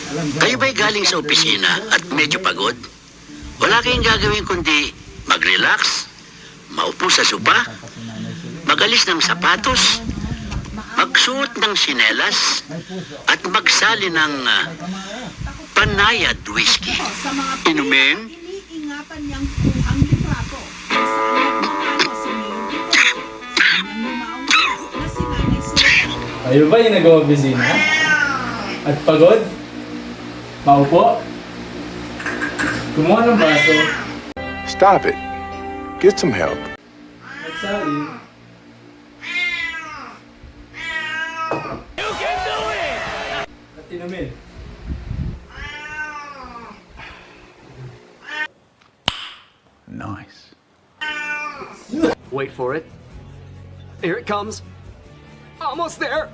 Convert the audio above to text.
Kayo ba'y galing sa opisina at medyo pagod? Wala kayong gagawin kundi mag-relax, maupo sa sopa, magalis ng sapatos, magsuot ng sinelas, at magsali ng panayad whiskey. Inumin? Iniingatan niyang kuhang litrato. Kayo ba yung nag-opisina? At pagod? Maupo? Kumuha ng baso? Stop it. Get some help. Magsali? At inumin? Nice. Wait for it. Here it comes. Almost there.